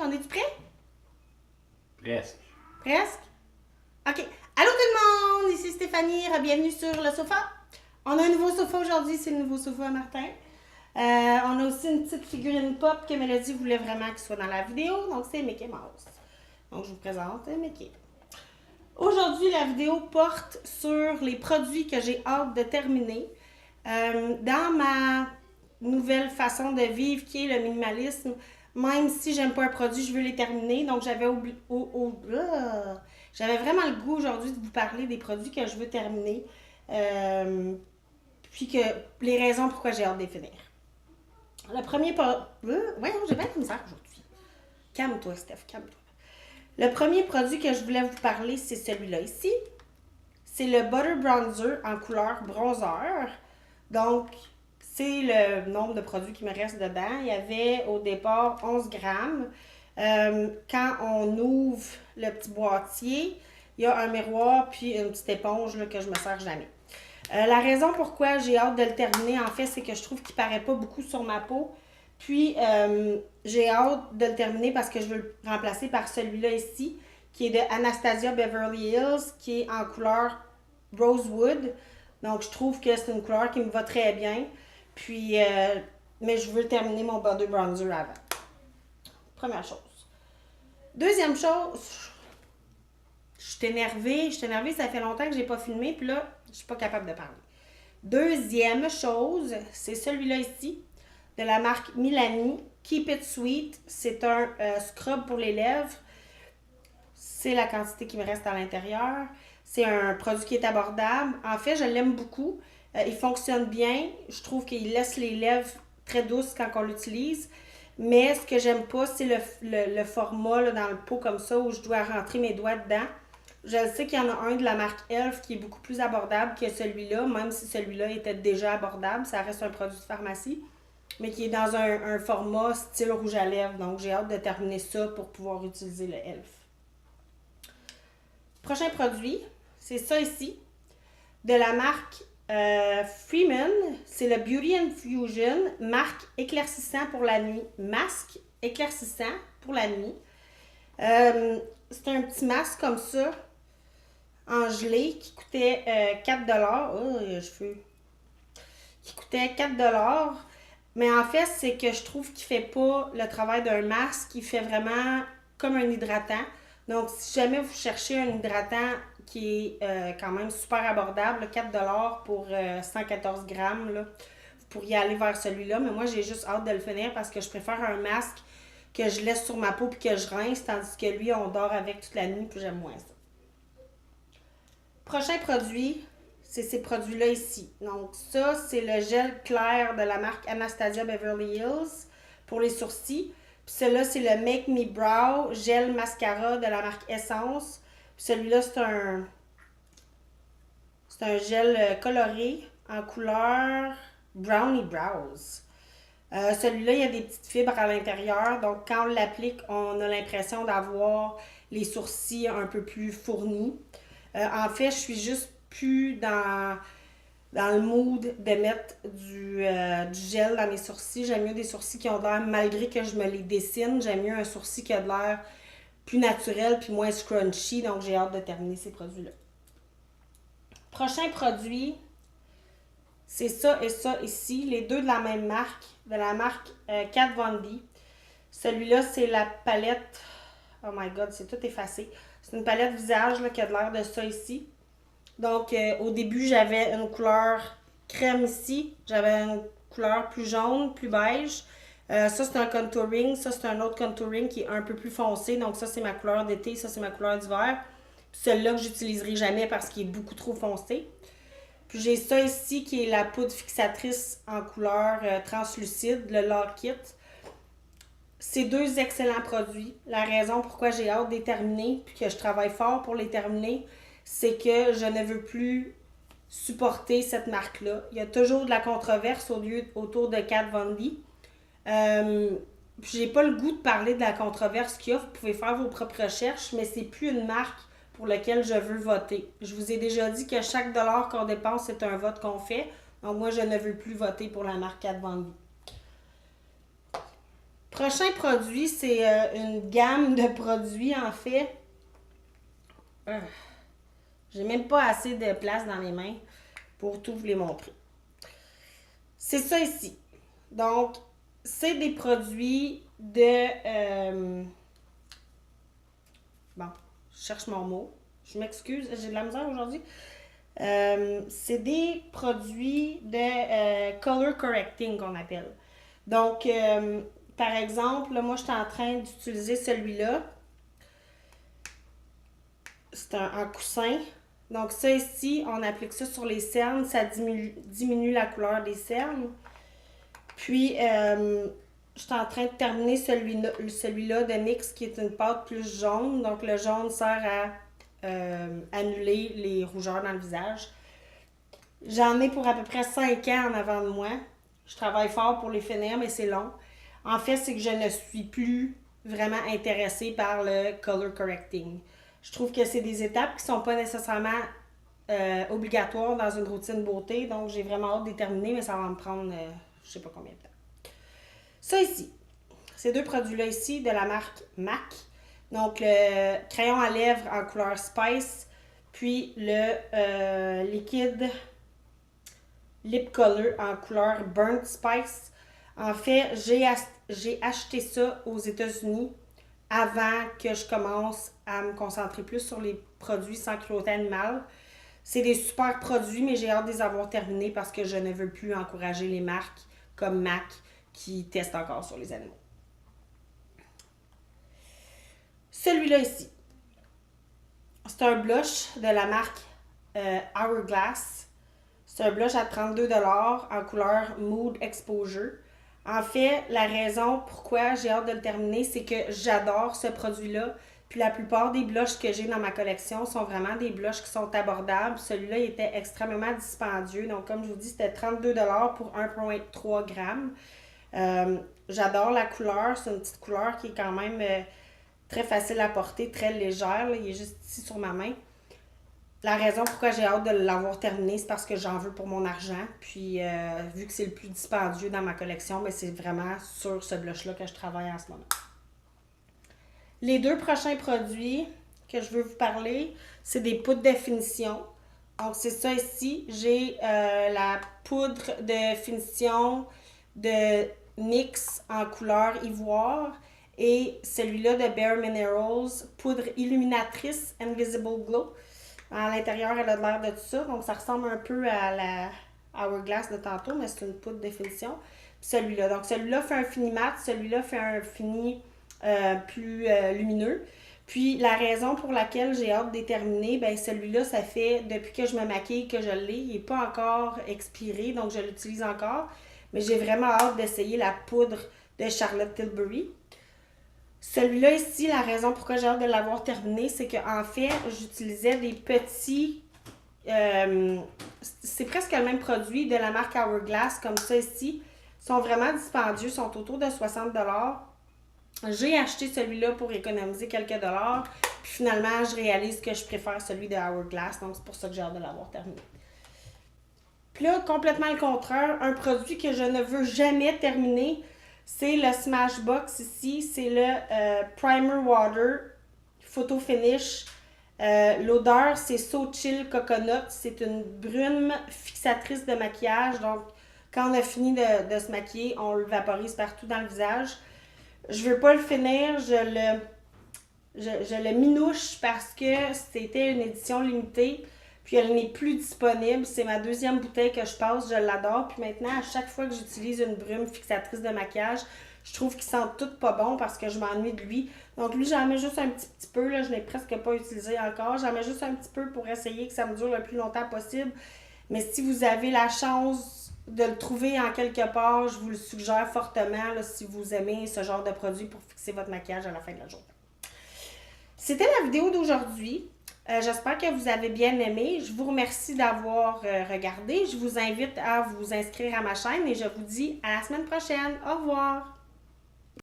On est-tu prêt? Presque. Presque? OK. Allô tout le monde! Ici Stéphanie, bienvenue sur le sofa. On a un nouveau sofa aujourd'hui, c'est le nouveau sofa à Martin. On a aussi une petite figurine pop que Mélodie voulait vraiment qu'il soit dans la vidéo, donc c'est Mickey Mouse. Donc je vous présente Mickey. Aujourd'hui, la vidéo porte sur les produits que j'ai hâte de terminer. Dans ma nouvelle façon de vivre qui est le minimalisme, même si j'aime pas un produit, je veux les terminer. Donc j'avais j'avais vraiment le goût aujourd'hui de vous parler des produits que je veux terminer. Puis que les raisons pourquoi j'ai hâte de les finir. Le premier voyons, j'ai bien de misère aujourd'hui. Calme-toi, Steph, calme-toi. Le premier produit que je voulais vous parler, c'est celui-là ici. C'est le Butter Bronzer en couleur bronzer. Donc, c'est le nombre de produits qui me reste dedans. Il y avait au départ 11 grammes. Quand on ouvre le petit boîtier, il y a un miroir puis une petite éponge là, que je me sers jamais. La raison pourquoi j'ai hâte de le terminer, en fait, c'est que je trouve qu'il paraît pas beaucoup sur ma peau. Puis, j'ai hâte de le terminer parce que je veux le remplacer par celui-là ici, qui est de Anastasia Beverly Hills, qui est en couleur Rosewood. Donc, je trouve que c'est une couleur qui me va très bien. Puis, mais je veux terminer mon Butter Bronzer avant. Première chose. Deuxième chose, je suis énervée, ça fait longtemps que j'ai pas filmé, puis là, je suis pas capable de parler. Deuxième chose, c'est celui-là ici, de la marque Milani, Keep It Sweet. C'est un scrub pour les lèvres. C'est la quantité qui me reste à l'intérieur. C'est un produit qui est abordable. En fait, je l'aime beaucoup. Il fonctionne bien. Je trouve qu'il laisse les lèvres très douces quand on l'utilise. Mais ce que j'aime pas, c'est le format là, dans le pot comme ça où je dois rentrer mes doigts dedans. Je sais qu'il y en a un de la marque Elf qui est beaucoup plus abordable que celui-là, même si celui-là était déjà abordable. Ça reste un produit de pharmacie, mais qui est dans un format style rouge à lèvres. Donc, j'ai hâte de terminer ça pour pouvoir utiliser le Elf. Prochain produit, c'est ça ici, de la marque Freeman. C'est le Beauty Infusion, marque éclaircissant pour la nuit. Masque éclaircissant pour la nuit. C'est un petit masque comme ça, en gelée, qui coûtait 4$. Oh, les cheveux. Qui coûtait 4$. Mais en fait, c'est que je trouve qu'il ne fait pas le travail d'un masque. Il fait vraiment comme un hydratant. Donc, si jamais vous cherchez un hydratant qui est quand même super abordable, 4$ pour 114 grammes, là, vous pourriez aller vers celui-là. Mais moi, j'ai juste hâte de le finir parce que je préfère un masque que je laisse sur ma peau puis que je rince, tandis que lui, on dort avec toute la nuit puis j'aime moins ça. Prochain produit, c'est ces produits-là ici. Donc, ça, c'est le gel clair de la marque Anastasia Beverly Hills pour les sourcils. Puis celui-là, c'est le Make Me Brow Gel Mascara de la marque Essence. Puis celui-là, c'est un gel coloré en couleur Brownie Brows. Celui-là, il y a des petites fibres à l'intérieur. Donc, quand on l'applique, on a l'impression d'avoir les sourcils un peu plus fournis. En fait, je suis juste plus dans le mood de mettre du gel dans mes sourcils. J'aime mieux des sourcils qui ont de l'air, malgré que je me les dessine, j'aime mieux un sourcil qui a de l'air plus naturel puis moins scrunchy. Donc, j'ai hâte de terminer ces produits-là. Prochain produit, c'est ça et ça ici. Les deux de la même marque, de la marque Kat Von D. Celui-là, c'est la palette... Oh my God, c'est tout effacé. C'est une palette visage là, qui a de l'air de ça ici. Donc, au début, j'avais une couleur crème ici. J'avais une couleur plus jaune, plus beige. Ça, c'est un contouring. Ça, c'est un autre contouring qui est un peu plus foncé. Donc, ça, c'est ma couleur d'été. Ça, c'est ma couleur d'hiver. Celui-là que j'utiliserai jamais parce qu'il est beaucoup trop foncé. Puis, j'ai ça ici qui est la poudre fixatrice en couleur translucide, le Lock It. C'est deux excellents produits. La raison pourquoi j'ai hâte de les terminer puis que je travaille fort pour les terminer, c'est que je ne veux plus supporter cette marque-là. Il y a toujours de la controverse autour de Kat Von D. J'ai pas le goût de parler de la controverse qu'il y a. Vous pouvez faire vos propres recherches, mais c'est plus une marque pour laquelle je veux voter. Je vous ai déjà dit que chaque dollar qu'on dépense, c'est un vote qu'on fait. Donc moi, je ne veux plus voter pour la marque Kat Von D. Prochain produit, c'est une gamme de produits, en fait. J'ai même pas assez de place dans mes mains pour tout vous les montrer. C'est ça ici. Donc, c'est des produits de... bon, je cherche mon mot. Je m'excuse, j'ai de la misère aujourd'hui. C'est des produits de color correcting qu'on appelle. Donc, par exemple, là, moi, je suis en train d'utiliser celui-là. C'est un coussin. Donc, ça ici, on applique ça sur les cernes. Ça diminue la couleur des cernes. Puis, je suis en train de terminer celui-là de NYX qui est une pâte plus jaune. Donc, le jaune sert à annuler les rougeurs dans le visage. J'en ai pour à peu près 5 ans en avant de moi. Je travaille fort pour les finir, mais c'est long. En fait, c'est que je ne suis plus vraiment intéressée par le color correcting. Je trouve que c'est des étapes qui ne sont pas nécessairement obligatoires dans une routine beauté. Donc, j'ai vraiment hâte de les terminer, mais ça va me prendre je ne sais pas combien de temps. Ça ici, ces deux produits-là ici de la marque MAC. Donc, le crayon à lèvres en couleur Spice, puis le liquide Lip Color en couleur Burnt Spice. En fait, j'ai acheté ça aux États-Unis avant que je commence à me concentrer plus sur les produits sans cruauté animale. C'est des super produits, mais j'ai hâte de les avoir terminés parce que je ne veux plus encourager les marques comme MAC qui testent encore sur les animaux. Celui-là ici, c'est un blush de la marque Hourglass. C'est un blush à 32$ en couleur Mood Exposure. En fait, la raison pourquoi j'ai hâte de le terminer, c'est que j'adore ce produit-là. Puis la plupart des blushs que j'ai dans ma collection sont vraiment des blushs qui sont abordables. Celui-là était extrêmement dispendieux. Donc, comme je vous dis, c'était 32$ pour 1,3 g. J'adore la couleur. C'est une petite couleur qui est quand même très facile à porter, très légère. Là. Il est juste ici sur ma main. La raison pourquoi j'ai hâte de l'avoir terminé, c'est parce que j'en veux pour mon argent. Puis, vu que c'est le plus dispendieux dans ma collection, mais c'est vraiment sur ce blush-là que je travaille en ce moment. Les deux prochains produits que je veux vous parler, c'est des poudres de finition. Donc, c'est ça ici. J'ai la poudre de finition de NYX en couleur ivoire et celui-là de Bare Minerals, poudre illuminatrice Invisible Glow. À l'intérieur, elle a l'air de tout ça. Donc, ça ressemble un peu à la Hourglass de tantôt, mais c'est une poudre de finition. Puis celui-là. Donc, celui-là fait un fini mat. Celui-là fait un fini plus lumineux. Puis, la raison pour laquelle j'ai hâte de déterminer, ben celui-là, ça fait depuis que je me maquille que je l'ai. Il n'est pas encore expiré, donc je l'utilise encore. Mais j'ai vraiment hâte d'essayer la poudre de Charlotte Tilbury. Celui-là ici, la raison pourquoi j'ai hâte de l'avoir terminé, c'est qu'en fait, j'utilisais des petits... c'est presque le même produit de la marque Hourglass, comme ça ici. Ils sont vraiment dispendieux, sont autour de 60$. J'ai acheté celui-là pour économiser quelques dollars. Puis finalement, je réalise que je préfère celui de Hourglass, donc c'est pour ça que j'ai hâte de l'avoir terminé. Puis là, complètement le contraire, un produit que je ne veux jamais terminer... C'est le Smashbox ici, c'est le Primer Water Photo Finish. L'odeur, c'est So Chill Coconut. C'est une brume fixatrice de maquillage. Donc, quand on a fini de se maquiller, on le vaporise partout dans le visage. Je veux pas le finir, je le minouche parce que c'était une édition limitée. Puis elle n'est plus disponible. C'est ma deuxième bouteille que je passe. Je l'adore. Puis maintenant, à chaque fois que j'utilise une brume fixatrice de maquillage, je trouve qu'il sent tout pas bon parce que je m'ennuie de lui. Donc lui, j'en mets juste un petit peu. Là, je n'ai presque pas utilisé encore. J'en mets juste un petit peu pour essayer que ça me dure le plus longtemps possible. Mais si vous avez la chance de le trouver en quelque part, je vous le suggère fortement là, si vous aimez ce genre de produit pour fixer votre maquillage à la fin de la journée. C'était la vidéo d'aujourd'hui. J'espère que vous avez bien aimé. Je vous remercie d'avoir regardé. Je vous invite à vous inscrire à ma chaîne et je vous dis à la semaine prochaine. Au revoir!